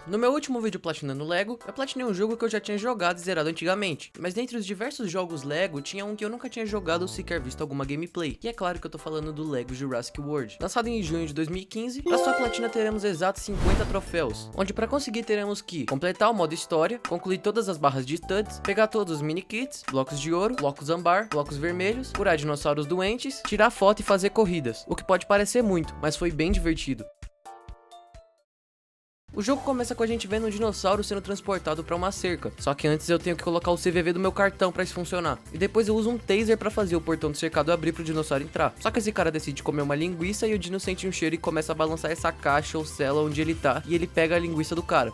No meu último vídeo platinando Lego, eu platinei um jogo que eu já tinha jogado e zerado antigamente, mas dentre os diversos jogos Lego, tinha um que eu nunca tinha jogado ou sequer visto alguma gameplay, e é claro que eu tô falando do Lego Jurassic World. Lançado em junho de 2015, pra sua platina teremos exatos 50 troféus, onde pra conseguir teremos que completar o modo história, concluir todas as barras de studs, pegar todos os mini kits, blocos de ouro, blocos âmbar, blocos vermelhos, curar dinossauros doentes, tirar foto e fazer corridas, o que pode parecer muito, mas foi bem divertido. O jogo começa com a gente vendo um dinossauro sendo transportado pra uma cerca, só que antes eu tenho que colocar o CVV do meu cartão pra isso funcionar, e depois eu uso um taser pra fazer o portão do cercado abrir pro dinossauro entrar. Só que esse cara decide comer uma linguiça e o dino sente um cheiro e começa a balançar essa caixa ou cela onde ele tá, e ele pega a linguiça do cara.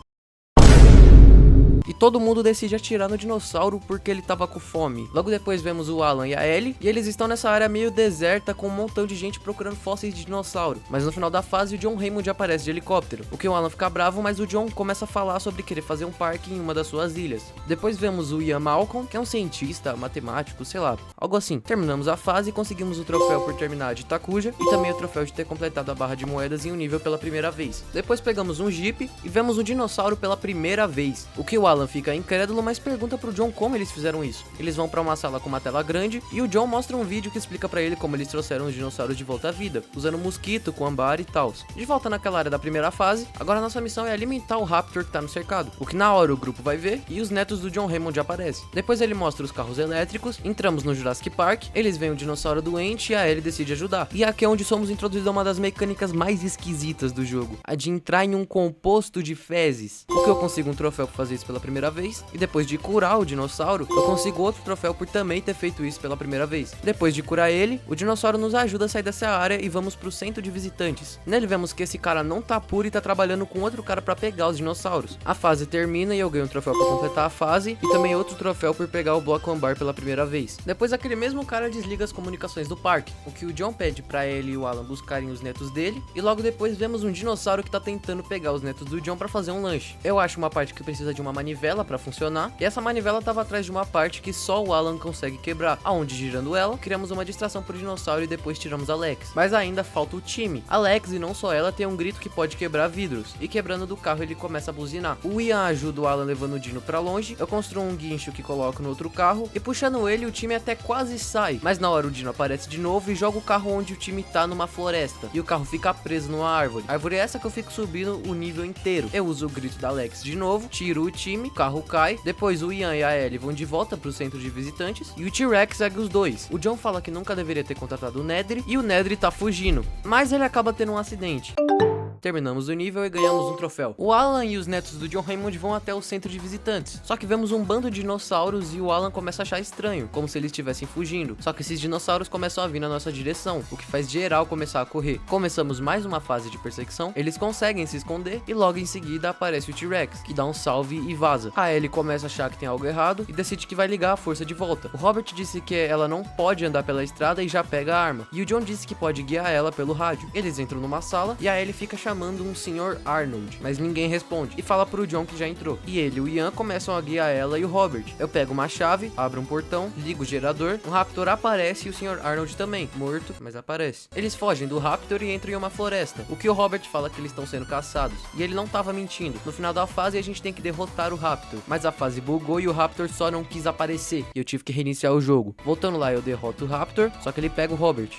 E todo mundo decide atirar no dinossauro porque ele tava com fome. Logo depois vemos o Alan e a Ellie, e eles estão nessa área meio deserta com um montão de gente procurando fósseis de dinossauro. Mas no final da fase o John Hammond aparece de helicóptero, o que o Alan fica bravo, mas o John começa a falar sobre querer fazer um parque em uma das suas ilhas. Depois vemos o Ian Malcolm, que é um cientista, matemático, sei lá, algo assim. Terminamos a fase e conseguimos o troféu por terminar de Takuja e também o troféu de ter completado a barra de moedas em um nível pela primeira vez. Depois pegamos um Jeep e vemos um dinossauro pela primeira vez, o que o Alan fica incrédulo, mas pergunta pro John como eles fizeram isso. Eles vão pra uma sala com uma tela grande e o John mostra um vídeo que explica pra ele como eles trouxeram os dinossauros de volta à vida, usando mosquito com âmbar e tal. De volta naquela área da primeira fase, agora nossa missão é alimentar o Raptor que tá no cercado, o que na hora o grupo vai ver e os netos do John Hammond aparecem. Depois ele mostra os carros elétricos, entramos no Jurassic Park, eles veem o dinossauro doente e a Ellie decide ajudar. E aqui é onde somos introduzidos a uma das mecânicas mais esquisitas do jogo, a de entrar em um composto de fezes, o que eu consigo um troféu por fazer isso pela primeira vez. E depois de curar o dinossauro, eu consigo outro troféu por também ter feito isso pela primeira vez. Depois de curar ele, o dinossauro nos ajuda a sair dessa área e vamos pro centro de visitantes. Nele vemos que esse cara não tá puro e tá trabalhando com outro cara pra pegar os dinossauros. A fase termina e eu ganho um troféu pra completar a fase e também outro troféu por pegar o bloco âmbar pela primeira vez. Depois aquele mesmo cara desliga as comunicações do parque, o que o John pede pra ele e o Alan buscarem os netos dele, e logo depois vemos um dinossauro que tá tentando pegar os netos do John pra fazer um lanche. Eu acho uma parte que precisa de uma manivela pra funcionar, e essa manivela tava atrás de uma parte que só o Alan consegue quebrar, aonde girando ela, criamos uma distração pro dinossauro e depois tiramos a Lex. Mas ainda falta o time. A Lex, e não só ela, tem um grito que pode quebrar vidros, e quebrando do carro ele começa a buzinar. O Ian ajuda o Alan levando o Dino pra longe, eu construo um guincho que coloco no outro carro, e puxando ele o time até quase sai, mas na hora o Dino aparece de novo e joga o carro onde o time tá numa floresta, e o carro fica preso numa árvore. Árvore essa que eu fico subindo o nível inteiro. Eu uso o grito da Lex de novo, tiro o time, o carro cai, depois o Ian e a Ellie vão de volta pro centro de visitantes e o T-Rex segue os dois. O John fala que nunca deveria ter contratado o Nedry e o Nedry tá fugindo, mas ele acaba tendo um acidente. Terminamos o nível e ganhamos um troféu. O Alan e os netos do John Hammond vão até o centro de visitantes. Só que vemos um bando de dinossauros e o Alan começa a achar estranho, como se eles estivessem fugindo. Só que esses dinossauros começam a vir na nossa direção, o que faz geral começar a correr. Começamos mais uma fase de perseguição, eles conseguem se esconder e logo em seguida aparece o T-Rex, que dá um salve e vaza. A Ellie começa a achar que tem algo errado e decide que vai ligar a força de volta. O Robert disse que ela não pode andar pela estrada e já pega a arma. E o John disse que pode guiar ela pelo rádio. Eles entram numa sala e a Ellie fica chamando um Sr. Arnold, mas ninguém responde, e fala pro John que já entrou. E ele e o Ian começam a guiar ela e o Robert. Eu pego uma chave, abro um portão, ligo o gerador, um Raptor aparece e o Sr. Arnold também, morto, mas aparece. Eles fogem do Raptor e entram em uma floresta, o que o Robert fala que eles estão sendo caçados, e ele não tava mentindo. No final da fase a gente tem que derrotar o Raptor, mas a fase bugou e o Raptor só não quis aparecer, e eu tive que reiniciar o jogo. Voltando lá eu derroto o Raptor, só que ele pega o Robert.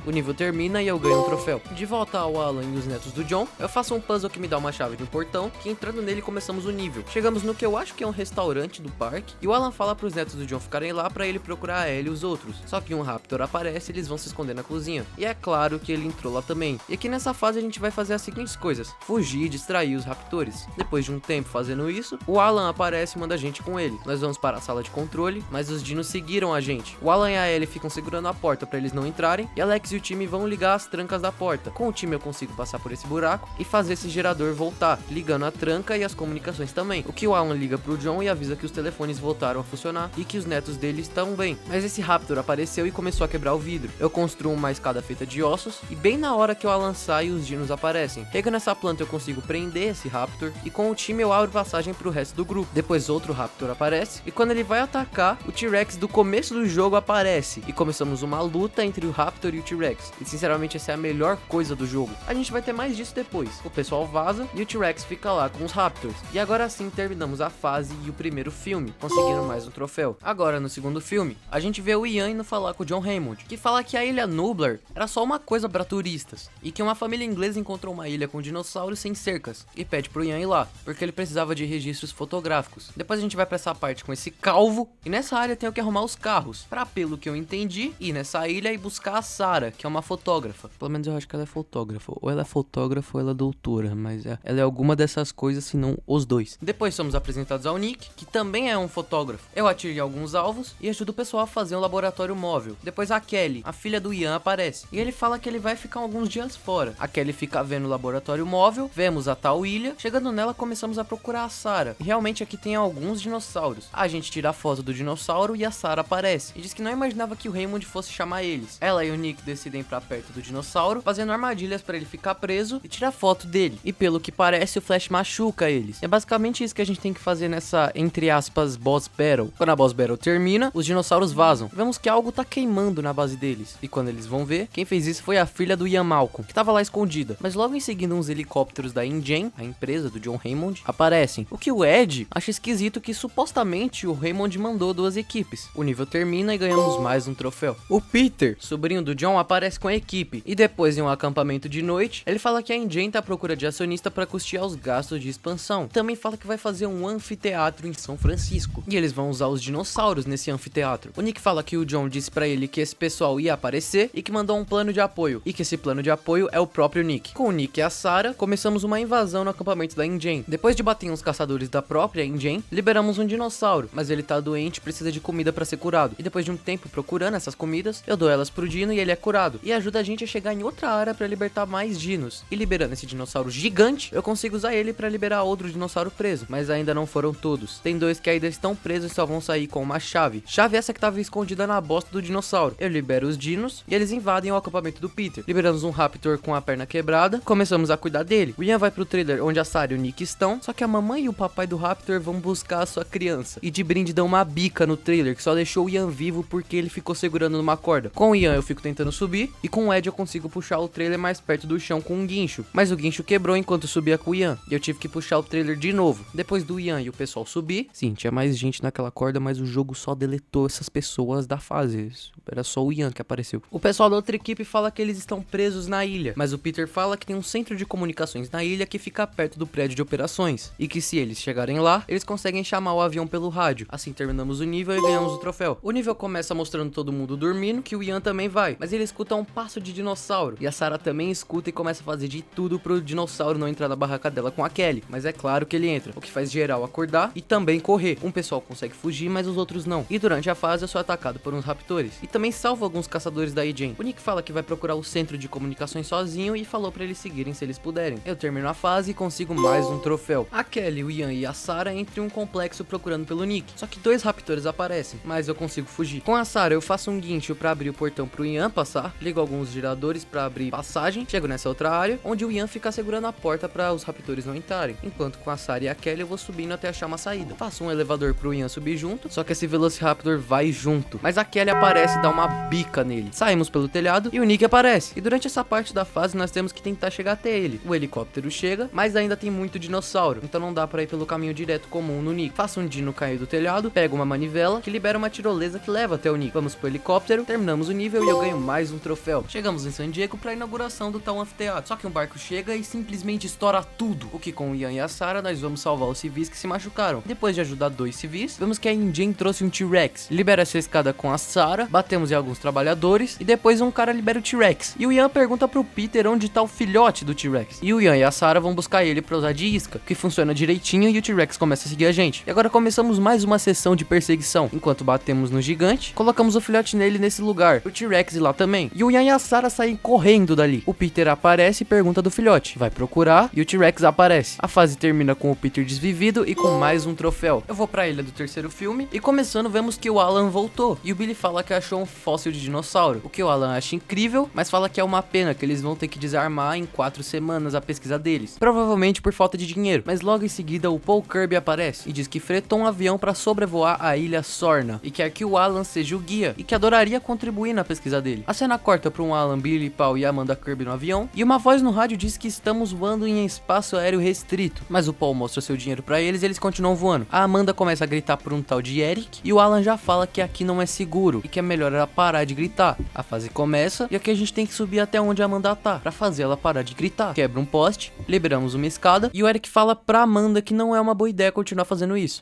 O nível termina e eu ganho um troféu. De volta ao Alan e os netos do John, eu faço um puzzle que me dá uma chave de um portão, que entrando nele começamos o nível. Chegamos no que eu acho que é um restaurante do parque, e o Alan fala pros netos do John ficarem lá pra ele procurar a Ellie e os outros. Só que um Raptor aparece e eles vão se esconder na cozinha. E é claro que ele entrou lá também. E aqui nessa fase a gente vai fazer as seguintes coisas: fugir e distrair os raptores. Depois de um tempo fazendo isso, o Alan aparece e manda a gente com ele. Nós vamos para a sala de controle, mas os dinos seguiram a gente. O Alan e a Ellie ficam segurando a porta pra eles não entrarem, e a Lex e o time vão ligar as trancas da porta. Com o time eu consigo passar por esse buraco e fazer esse gerador voltar, ligando a tranca e as comunicações também. O que o Alan liga pro John e avisa que os telefones voltaram a funcionar e que os netos dele estão bem. Mas esse Raptor apareceu e começou a quebrar o vidro. Eu construo uma escada feita de ossos e bem na hora que o Alan sai, os dinos aparecem. Pegando essa planta eu consigo prender esse Raptor e com o time eu abro passagem pro resto do grupo. Depois outro Raptor aparece e quando ele vai atacar, o T-Rex do começo do jogo aparece e começamos uma luta entre o Raptor e o T-Rex. E sinceramente essa é a melhor coisa do jogo. A gente vai ter mais disso depois. O pessoal vaza e o T-Rex fica lá com os Raptors. E agora sim terminamos a fase e o primeiro filme, conseguindo mais um troféu. Agora no segundo filme, a gente vê o Ian indo falar com o John Hammond, que fala que a ilha Nublar era só uma coisa para turistas, e que uma família inglesa encontrou uma ilha com dinossauros sem cercas, e pede pro Ian ir lá, porque ele precisava de registros fotográficos. Depois a gente vai pra essa parte com esse calvo, e nessa área tem que arrumar os carros, pra, pelo que eu entendi, ir nessa ilha e buscar a Sarah, que é uma fotógrafa. Pelo menos eu acho que ela é fotógrafa, ou ela é fotógrafa ou ela é doutora, mas ela é alguma dessas coisas, se não os dois. Depois somos apresentados ao Nick, que também é um fotógrafo. Eu atirei alguns alvos e ajudo o pessoal a fazer um laboratório móvel. Depois a Kelly, a filha do Ian, aparece, e ele fala que ele vai ficar alguns dias fora. A Kelly fica vendo o laboratório móvel, vemos a tal ilha, chegando nela começamos a procurar a Sarah. E realmente aqui tem alguns dinossauros. A gente tira a foto do dinossauro e a Sarah aparece, e diz que não imaginava que o Hammond fosse chamar eles. Ela e o Nick decidem ir pra perto do dinossauro, fazendo armadilhas pra ele ficar preso e tirar foto dele. E pelo que parece, o Flash machuca eles. É basicamente isso que a gente tem que fazer nessa, entre aspas, boss battle. Quando a boss battle termina, os dinossauros vazam. Vemos que algo tá queimando na base deles. E quando eles vão ver, quem fez isso foi a filha do Ian Malcolm, que tava lá escondida. Mas logo em seguida, uns helicópteros da InGen, a empresa do John Hammond, aparecem. O que o Ed acha esquisito que supostamente o Hammond mandou duas equipes. O nível termina e ganhamos mais um troféu. O Peter, sobrinho do John, aparece com a equipe. E depois, em um acampamento de noite, ele fala que a InGen tá à procura de acionista para custear os gastos de expansão. Também fala que vai fazer um anfiteatro em São Francisco. E eles vão usar os dinossauros nesse anfiteatro. O Nick fala que o John disse pra ele que esse pessoal ia aparecer e que mandou um plano de apoio. E que esse plano de apoio é o próprio Nick. Com o Nick e a Sarah, começamos uma invasão no acampamento da InGen. Depois de bater uns caçadores da própria InGen, liberamos um dinossauro. Mas ele tá doente e precisa de comida pra ser curado. E depois de um tempo procurando essas comidas, eu dou elas pro Dino e ele é curado. E ajuda a gente a chegar em outra área pra libertar mais dinos. E liberando esse dinossauro gigante, eu consigo usar ele pra liberar outro dinossauro preso. Mas ainda não foram todos. Tem dois que ainda estão presos e só vão sair com uma chave. Chave essa que tava escondida na bosta do dinossauro. Eu libero os dinos e eles invadem o acampamento do Peter. Liberamos um Raptor com a perna quebrada. Começamos a cuidar dele. O Ian vai pro trailer onde a Sarah e o Nick estão. Só que a mamãe e o papai do Raptor vão buscar a sua criança. E de brinde dão uma bica no trailer que só deixou o Ian vivo porque ele ficou segurando numa corda. Com o Ian eu fico tentando subir. E com o Ed eu consigo puxar o trailer mais perto do chão com um guincho. Mas o guincho quebrou enquanto subia com o Ian. E eu tive que puxar o trailer de novo. Depois do Ian e o pessoal subir. Sim, tinha mais gente naquela corda, mas o jogo só deletou essas pessoas da fase. Era só o Ian que apareceu. O pessoal da outra equipe fala que eles estão presos na ilha. Mas o Peter fala que tem um centro de comunicações na ilha que fica perto do prédio de operações. E que se eles chegarem lá, eles conseguem chamar o avião pelo rádio. Assim terminamos o nível e ganhamos o troféu. O nível começa mostrando todo mundo dormindo, que o Ian também vai. Mas ele escuta um passo de dinossauro. E a Sarah também escuta e começa a fazer de tudo pro dinossauro não entrar na barraca dela com a Kelly. Mas é claro que ele entra, o que faz geral acordar e também correr. Um pessoal consegue fugir, mas os outros não. E durante a fase eu sou atacado por uns raptores. E também salvo alguns caçadores da InGen. O Nick fala que vai procurar o centro de comunicações sozinho e falou pra eles seguirem se eles puderem. Eu termino a fase e consigo mais um troféu. A Kelly, o Ian e a Sarah entram em um complexo procurando pelo Nick. Só que dois raptores aparecem, mas eu consigo fugir. Com a Sarah eu faço um guincho pra abrir o portão pro Ian passar. Ligo alguns giradores pra abrir passagem. Chego nessa outra área, onde o Ian fica segurando a porta pra os raptores não entrarem. Enquanto com a Sarah e a Kelly eu vou subindo até achar uma saída. Faço um elevador pro Ian subir junto, só que esse Velociraptor vai junto. Mas a Kelly aparece e dá uma bica nele. Saímos pelo telhado e o Nick aparece. E durante essa parte da fase nós temos que tentar chegar até ele. O helicóptero chega, mas ainda tem muito dinossauro, então não dá pra ir pelo caminho direto comum no Nick. Faço um dino cair do telhado, pego uma manivela que libera uma tirolesa que leva até o Nick. Vamos pro helicóptero, terminamos o nível e eu ganho mais um troféu. Chegamos em San Diego pra inauguração do tal anfiteatro. Só que um barco chega e simplesmente estoura tudo. O que com o Ian e a Sarah nós vamos salvar os civis que se machucaram. Depois de ajudar dois civis, vemos que a InGen trouxe um T-Rex. Libera essa escada com a Sarah, batemos em alguns trabalhadores e depois um cara libera o T-Rex. E o Ian pergunta pro Peter onde tá o filhote do T-Rex. E o Ian e a Sarah vão buscar ele pra usar de isca, que funciona direitinho e o T-Rex começa a seguir a gente. E agora começamos mais uma sessão de perseguição. Enquanto batemos no gigante, colocamos o filhote nele nesse lugar. O T-Rex lá também. E o Ian e a Sarah saem correndo dali. O Peter aparece e pergunta do filhote. Vai procurar e o T-Rex aparece. A fase termina com o Peter desvivido e com mais um troféu. Eu vou pra ilha do terceiro filme e começando vemos que o Alan voltou. E o Billy fala que achou um fóssil de dinossauro. O que o Alan acha incrível, mas fala que é uma pena que eles vão ter que desarmar em 4 semanas a pesquisa deles. Provavelmente por falta de dinheiro. Mas logo em seguida o Paul Kirby aparece e diz que fretou um avião pra sobrevoar a ilha Sorna. E quer que o Alan seja o guia e que adoraria contribuir na pesquisa dele. A cena corta pra um Alan, Billy, Paul e Amanda Kirby no avião. E uma voz no no rádio diz que estamos voando em espaço aéreo restrito, mas o Paul mostra seu dinheiro pra eles e eles continuam voando. A Amanda começa a gritar por um tal de Eric e o Alan já fala que aqui não é seguro e que é melhor ela parar de gritar. A fase começa e aqui a gente tem que subir até onde a Amanda tá, pra fazer ela parar de gritar. Quebra um poste, liberamos uma escada e o Eric fala pra Amanda que não é uma boa ideia continuar fazendo isso.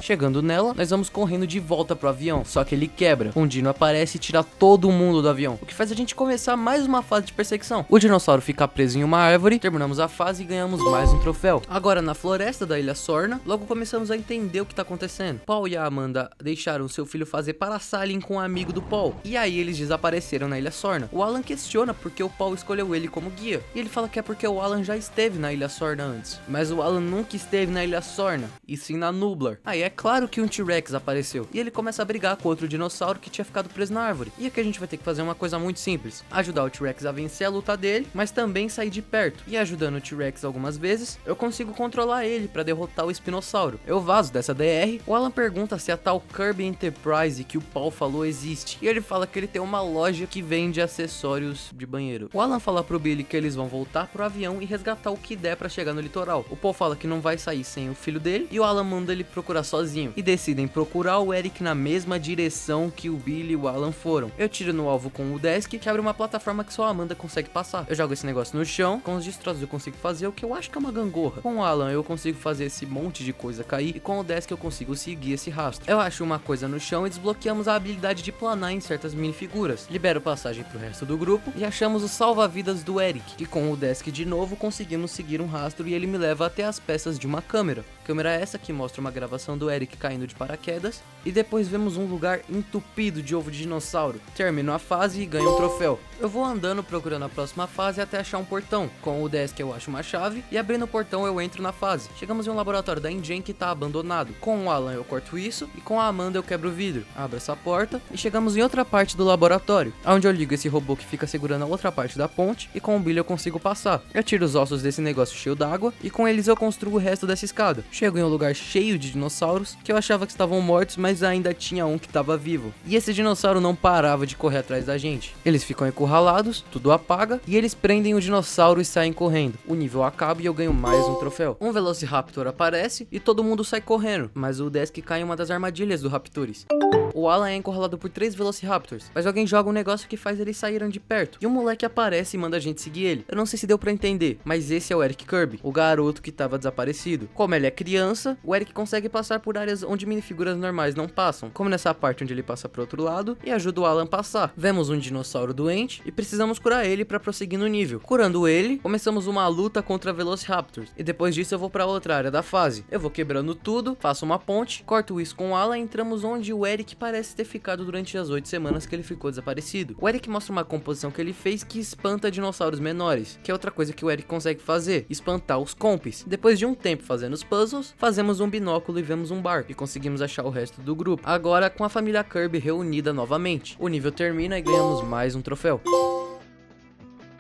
Chegando nela, nós vamos correndo de volta pro avião, só que ele quebra. Um dino aparece e tira todo mundo do avião, o que faz a gente começar mais uma fase de perseguição. O dinossauro fica preso em uma árvore, terminamos a fase e ganhamos mais um troféu. Agora na floresta da Ilha Sorna, logo começamos a entender o que tá acontecendo. Paul e a Amanda deixaram seu filho fazer parasailing com um amigo do Paul, e aí eles desapareceram na Ilha Sorna. O Alan questiona porque o Paul escolheu ele como guia, e ele fala que é porque o Alan já esteve na Ilha Sorna antes. Mas o Alan nunca esteve na Ilha Sorna, e sim na Nublar. Aí é claro que um T-Rex apareceu, e ele começa a brigar com outro dinossauro que tinha ficado preso na árvore. E aqui a gente vai ter que fazer uma coisa muito simples, ajudar o T-Rex a vencer a luta dele, mas também sair de perto. E ajudando o T-Rex algumas vezes, eu consigo controlar ele para derrotar o espinossauro. Eu vazo dessa DR, o Alan pergunta se a tal Kirby Enterprise que o Paul falou existe, e ele fala que ele tem uma loja que vende acessórios de banheiro. O Alan fala pro Billy que eles vão voltar pro avião e resgatar o que der para chegar no litoral. O Paul fala que não vai sair sem o filho dele, e o Alan manda ele procurar sozinho. E decidem procurar o Eric na mesma direção que o Billy e o Alan foram. Eu tiro no alvo com o desk, que abre uma plataforma que só a Amanda consegue passar. Eu jogo esse negócio no chão, com os destroços eu consigo fazer o que eu acho que é uma gangorra. Com o Alan eu consigo fazer esse monte de coisa cair, e com o desk eu consigo seguir esse rastro. Eu acho uma coisa no chão e desbloqueamos a habilidade de planar em certas minifiguras. Libero passagem pro resto do grupo e achamos o salva-vidas do Eric, que com o desk de novo conseguimos seguir um rastro e ele me leva até as peças de uma câmera. Câmera essa que mostra uma gravação do Eric caindo de paraquedas, e depois vemos um lugar entupido de ovo de dinossauro. Termino a fase e ganho um troféu. Eu vou andando procurando a próxima fase até achar um portão. Com o desk eu acho uma chave e abrindo o portão eu entro na fase. Chegamos em um laboratório da Engine que tá abandonado. Com o Alan eu corto isso e com a Amanda eu quebro o vidro. Abro essa porta e chegamos em outra parte do laboratório, onde eu ligo esse robô que fica segurando a outra parte da ponte, e com o Billy eu consigo passar. Eu tiro os ossos desse negócio cheio d'água e com eles eu construo o resto dessa escada. Chego em um lugar cheio de dinossauros que eu achava que estavam mortos, mas ainda tinha um que estava vivo. E esse dinossauro não parava de correr atrás da gente. Eles ficam encurralados, tudo apaga e eles prendem o dinossauro e saem correndo. O nível acaba e eu ganho mais um troféu. Um Velociraptor aparece e todo mundo sai correndo, mas o desk cai em uma das armadilhas do Raptores. O Alan é encurralado por 3 Velociraptors, mas alguém joga um negócio que faz eles saírem de perto. E um moleque aparece e manda a gente seguir ele. Eu não sei se deu pra entender, mas esse é o Eric Kirby, o garoto que tava desaparecido. Como ele é criança, o Eric consegue passar por áreas onde minifiguras normais não passam, como nessa parte onde ele passa pro outro lado e ajuda o Alan a passar. Vemos um dinossauro doente e precisamos curar ele pra prosseguir no nível. Curando ele, começamos uma luta contra Velociraptors, e depois disso eu vou pra outra área da fase. Eu vou quebrando tudo, faço uma ponte, corto isso com o Alan e entramos onde o Eric parece ter ficado durante as 8 semanas que ele ficou desaparecido. O Eric mostra uma composição que ele fez que espanta dinossauros menores, que é outra coisa que o Eric consegue fazer, espantar os compis. Depois de um tempo fazendo os puzzles, fazemos um binóculo e vemos um barco, e conseguimos achar o resto do grupo. Agora com a família Kirby reunida novamente. O nível termina e ganhamos mais um troféu.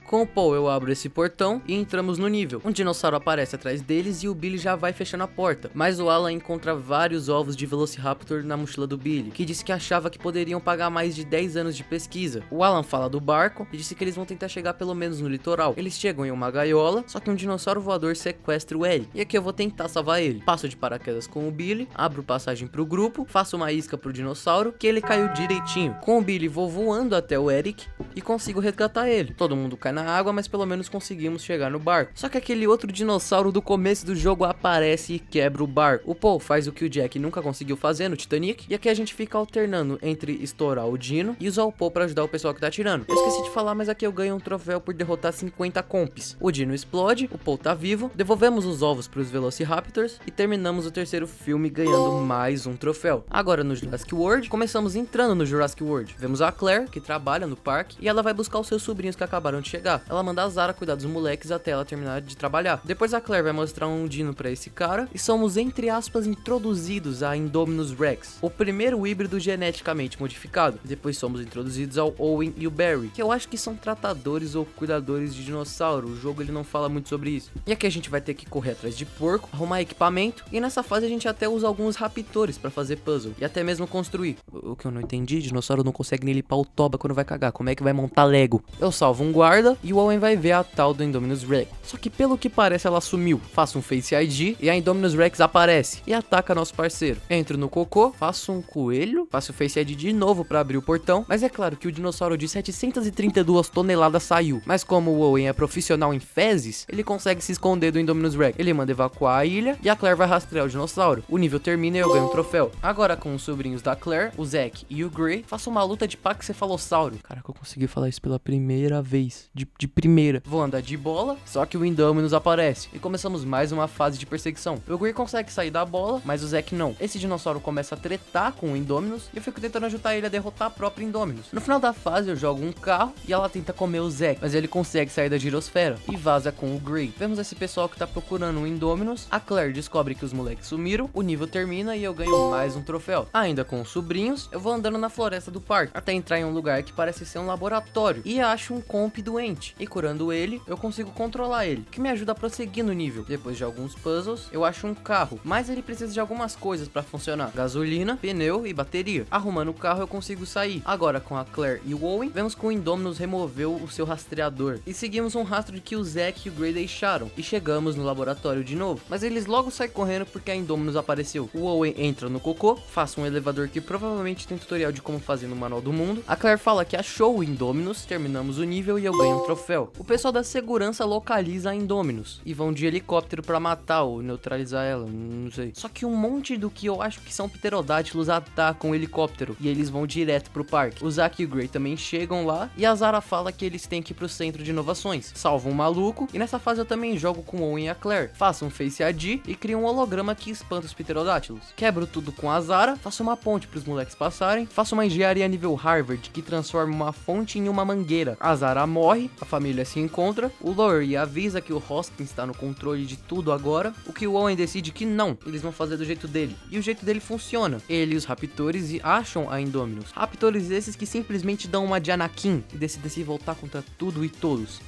Com o Paul eu abro esse portão e entramos no nível. Um dinossauro aparece atrás deles e o Billy já vai fechando a porta. Mas o Alan encontra vários ovos de Velociraptor na mochila do Billy, que disse que achava que poderiam pagar mais de 10 anos de pesquisa. O Alan fala do barco e disse que eles vão tentar chegar pelo menos no litoral. Eles chegam em uma gaiola, só que um dinossauro voador sequestra o Eric. E aqui eu vou tentar salvar ele. Passo de paraquedas com o Billy, abro passagem pro grupo, faço uma isca pro dinossauro, que ele caiu direitinho. Com o Billy vou voando até o Eric e consigo resgatar ele. Todo mundo cai na água, mas pelo menos conseguimos chegar no barco. Só que aquele outro dinossauro do começo do jogo aparece e quebra o barco. O Paul faz o que o Jack nunca conseguiu fazer no Titanic, e aqui a gente fica alternando entre estourar o Dino e usar o Paul pra ajudar o pessoal que tá atirando. Eu esqueci de falar, mas aqui eu ganho um troféu por derrotar 50 compis. O Dino explode, o Paul tá vivo, devolvemos os ovos pros Velociraptors e terminamos o terceiro filme ganhando mais um troféu. Agora no Jurassic World, começamos entrando no Jurassic World. Vemos a Claire, que trabalha no parque, e ela vai buscar os seus sobrinhos que acabaram de chegar. chegar. Ela manda a Zara cuidar dos moleques até ela terminar de trabalhar. Depois a Claire vai mostrar um dino pra esse cara e somos, entre aspas, introduzidos a Indominus Rex, o primeiro híbrido geneticamente modificado. Depois somos introduzidos ao Owen e o Barry, que eu acho que são tratadores ou cuidadores de dinossauro. O jogo ele não fala muito sobre isso. E aqui a gente vai ter que correr atrás de porco, arrumar equipamento, e nessa fase a gente até usa alguns raptores pra fazer puzzle e até mesmo construir. O que eu não entendi, dinossauro não consegue nem limpar o toba quando vai cagar. Como é que vai montar Lego? Eu salvo um guarda e o Owen vai ver a tal do Indominus Rex. Só que pelo que parece ela sumiu. Faço um Face ID e a Indominus Rex aparece e ataca nosso parceiro. Entro no cocô, faço um coelho, faço o Face ID de novo pra abrir o portão, mas é claro que o dinossauro de 732 toneladas saiu. Mas como o Owen é profissional em fezes, ele consegue se esconder do Indominus Rex. Ele manda evacuar a ilha e a Claire vai rastrear o dinossauro. O nível termina e eu ganho um troféu. Agora com os sobrinhos da Claire, o Zack e o Gray, faço uma luta de paxefalossauro. Caraca, eu consegui falar isso pela primeira vez. De primeira. Vou andar de bola, só que o Indominus aparece. E começamos mais uma fase de perseguição. O Gray consegue sair da bola, mas o Zack não. Esse dinossauro começa a tretar com o Indominus e eu fico tentando ajudar ele a derrotar a própria Indominus. No final da fase eu jogo um carro e ela tenta comer o Zack, mas ele consegue sair da girosfera e vaza com o Gray. Vemos esse pessoal que tá procurando o Indominus. A Claire descobre que os moleques sumiram, o nível termina e eu ganho mais um troféu. Ainda com os sobrinhos, eu vou andando na floresta do parque, até entrar em um lugar que parece ser um laboratório, e acho um comp doente, e curando ele, eu consigo controlar ele, que me ajuda a prosseguir no nível. Depois de alguns puzzles, eu acho um carro, mas ele precisa de algumas coisas pra funcionar: gasolina, pneu e bateria. Arrumando o carro eu consigo sair. Agora com a Claire e o Owen, vemos que o Indominus removeu o seu rastreador, e seguimos um rastro de que o Zack e o Gray deixaram, e chegamos no laboratório de novo, mas eles logo saem correndo porque a Indominus apareceu. O Owen entra no cocô, faço um elevador que provavelmente tem tutorial de como fazer no Manual do Mundo. A Claire fala que achou o Indominus, terminamos o nível e eu ganho um troféu. O pessoal da segurança localiza a Indominus e vão de helicóptero pra matar ou neutralizar ela, não sei. Só que um monte do que eu acho que são pterodátilos atacam o helicóptero e eles vão direto pro parque. O Zack e o Gray também chegam lá e a Zara fala que eles têm que ir pro centro de inovações. Salvo um maluco e nessa fase eu também jogo com o Owen e a Claire. Faço um Face ID e crio um holograma que espanta os pterodátilos. Quebro tudo com a Zara, faço uma ponte pros moleques passarem, faço uma engenharia nível Harvard que transforma uma fonte em uma mangueira. A Zara morre, a família se encontra, o Laurie avisa que o Hoskins está no controle de tudo agora, o que o Owen decide que não, eles vão fazer do jeito dele. E o jeito dele funciona. Ele e os raptores acham a Indominus. Raptores esses que simplesmente dão uma de Anakin e decidem se voltar contra tudo e todos.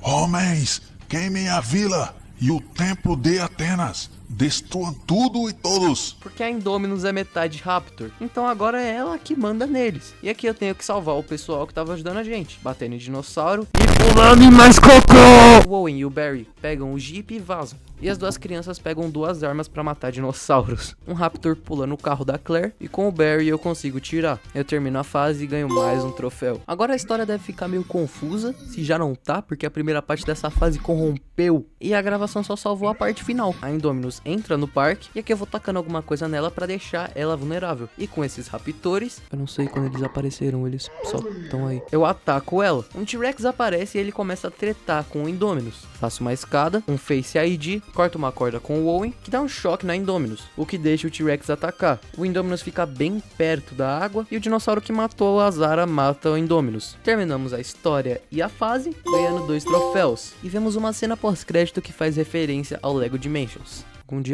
Homens, queimem a vila e o templo de Atenas. Destruam tudo e todos. Porque a Indominus é metade Raptor, então agora é ela que manda neles. E aqui eu tenho que salvar o pessoal que tava ajudando a gente, batendo em dinossauro e pulando em mais cocô. O Owen e o Barry pegam o Jeep e vazam. E as duas crianças pegam duas armas pra matar dinossauros. Um Raptor pula no carro da Claire e com o Barry eu consigo tirar. Eu termino a fase e ganho mais um troféu. Agora a história deve ficar meio confusa, se já não tá, porque a primeira parte dessa fase corrompeu e a gravação só salvou a parte final. A Indominus entra no parque e aqui eu vou tacando alguma coisa nela pra deixar ela vulnerável. E com esses raptores, eu não sei quando eles apareceram, eles só estão aí. Eu ataco ela. Um T-Rex aparece e ele começa a tretar com o Indominus. Faço uma escada, um Face ID, corto uma corda com o Owen, que dá um choque na Indominus, o que deixa o T-Rex atacar. O Indominus fica bem perto da água e o dinossauro que matou a Zara mata o Indominus. Terminamos a história e a fase, ganhando 2 troféus. E vemos uma cena pós-crédito que faz referência ao Lego Dimensions.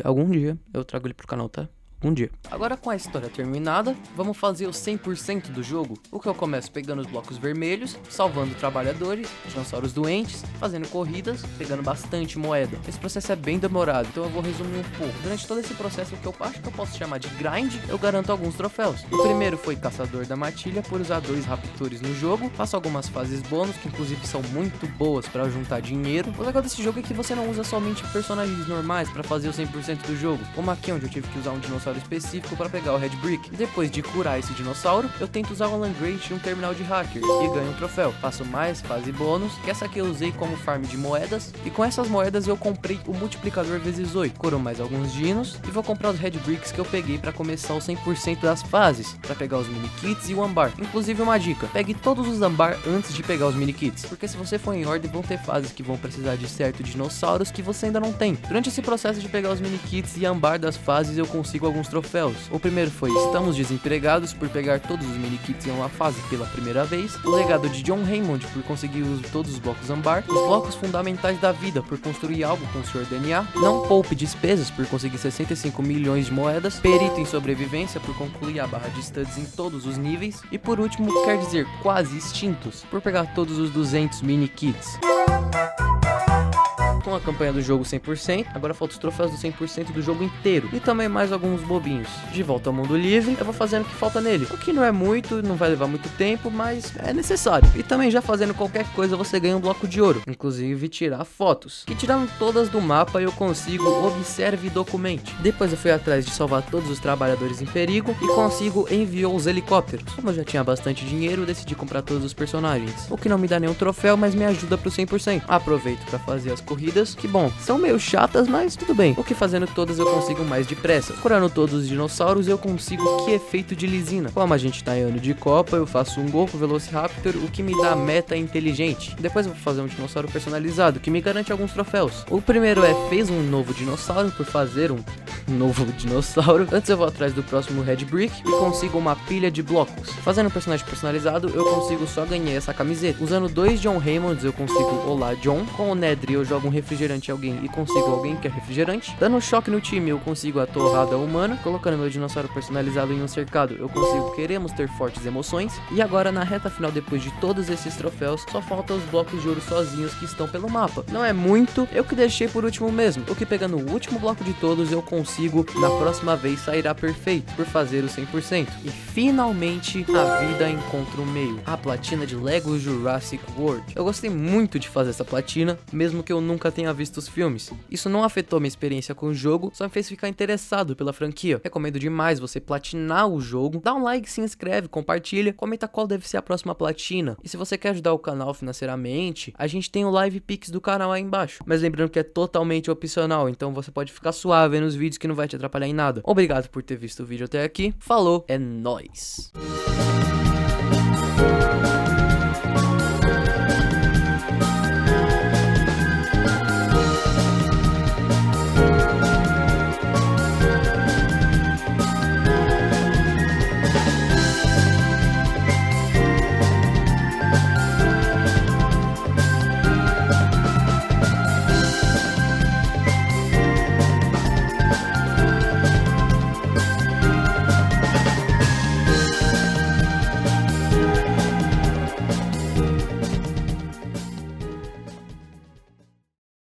Algum dia eu trago ele pro canal, tá? Um dia. Agora com a história terminada, vamos fazer o 100% do jogo. O que eu começo pegando os blocos vermelhos, salvando trabalhadores, dinossauros doentes, fazendo corridas, pegando bastante moeda. Esse processo é bem demorado, então eu vou resumir um pouco. Durante todo esse processo, o que eu acho que eu posso chamar de grind, eu garanto alguns troféus. O primeiro foi Caçador da Matilha, por usar 2 raptores no jogo. Faço algumas fases bônus, que inclusive são muito boas para juntar dinheiro. O legal desse jogo é que você não usa somente personagens normais para fazer o 100% do jogo, como aqui onde eu tive que usar um dinossauro específico para pegar o Red Brick. Depois de curar esse dinossauro, eu tento usar o Alan Grant em um terminal de hacker e ganho um troféu. Faço mais fase bônus, que essa aqui eu usei como farm de moedas, e com essas moedas eu comprei o multiplicador vezes 8. Curo mais alguns dinos e vou comprar os Red Bricks que eu peguei para começar o 100% das fases, para pegar os mini kits e o ambar. Inclusive uma dica, pegue todos os ambar antes de pegar os mini kits, porque se você for em ordem vão ter fases que vão precisar de certos dinossauros que você ainda não tem. Durante esse processo de pegar os mini kits e ambar das fases eu consigo alguns troféus. O primeiro foi Estamos Desempregados por pegar todos os mini-kits em uma fase pela primeira vez, o legado de John Hammond por conseguir todos os blocos Ambar, os blocos fundamentais da vida por construir algo com o Sr. DNA, não poupe despesas por conseguir 65 milhões de moedas, perito em sobrevivência por concluir a barra de studs em todos os níveis, e por último, quer dizer, quase extintos, por pegar todos os 200 mini-kits. Com a campanha do jogo 100%, agora falta os troféus do 100% do jogo inteiro, e também mais alguns bobinhos. De volta ao mundo livre, eu vou fazendo o que falta nele, o que não é muito, não vai levar muito tempo, mas é necessário. E também já fazendo qualquer coisa você ganha um bloco de ouro, inclusive tirar fotos, que tirando todas do mapa eu consigo observe e documente. Depois eu fui atrás de salvar todos os trabalhadores em perigo e consigo enviou os helicópteros. Como eu já tinha bastante dinheiro, eu decidi comprar todos os personagens, o que não me dá nenhum troféu, mas me ajuda pro 100%. Aproveito para fazer as corridas, que bom, são meio chatas, mas tudo bem. O que fazendo todas eu consigo mais depressa. Curando todos os dinossauros eu consigo que efeito de lisina. Como a gente tá em ano de Copa, eu faço um gol com o Velociraptor, o que me dá meta inteligente. Depois eu vou fazer um dinossauro personalizado, que me garante alguns troféus. O primeiro é fez um novo dinossauro por fazer um novo dinossauro. Antes eu vou atrás do próximo Red Brick e consigo uma pilha de blocos. Fazendo um personagem personalizado eu consigo só ganhar essa camiseta. Usando 2 John Hammonds eu consigo Olá John. Com o Nedry eu jogo um refrigerante a alguém e consigo alguém que é refrigerante. Dando um choque no time eu consigo a torrada humana. Colocando meu dinossauro personalizado em um cercado eu consigo queremos ter fortes emoções. E agora na reta final, depois de todos esses troféus, só faltam os blocos de ouro sozinhos que estão pelo mapa. Não é muito, eu que deixei por último mesmo. O que pegando o último bloco de todos eu consigo na próxima vez sairá perfeito por fazer o 100%. E finalmente a vida encontra o meio, a platina de Lego Jurassic World. Eu gostei muito de fazer essa platina, mesmo que eu nunca tenha visto os filmes. Isso não afetou minha experiência com o jogo, só me fez ficar interessado pela franquia. Recomendo demais você platinar o jogo. Dá um like, se inscreve, compartilha, comenta qual deve ser a próxima platina. E se você quer ajudar o canal financeiramente, a gente tem o Live Pix do canal aí embaixo. Mas lembrando que é totalmente opcional, então você pode ficar suave nos vídeos que não vai te atrapalhar em nada. Obrigado por ter visto o vídeo até aqui. Falou, é nóis!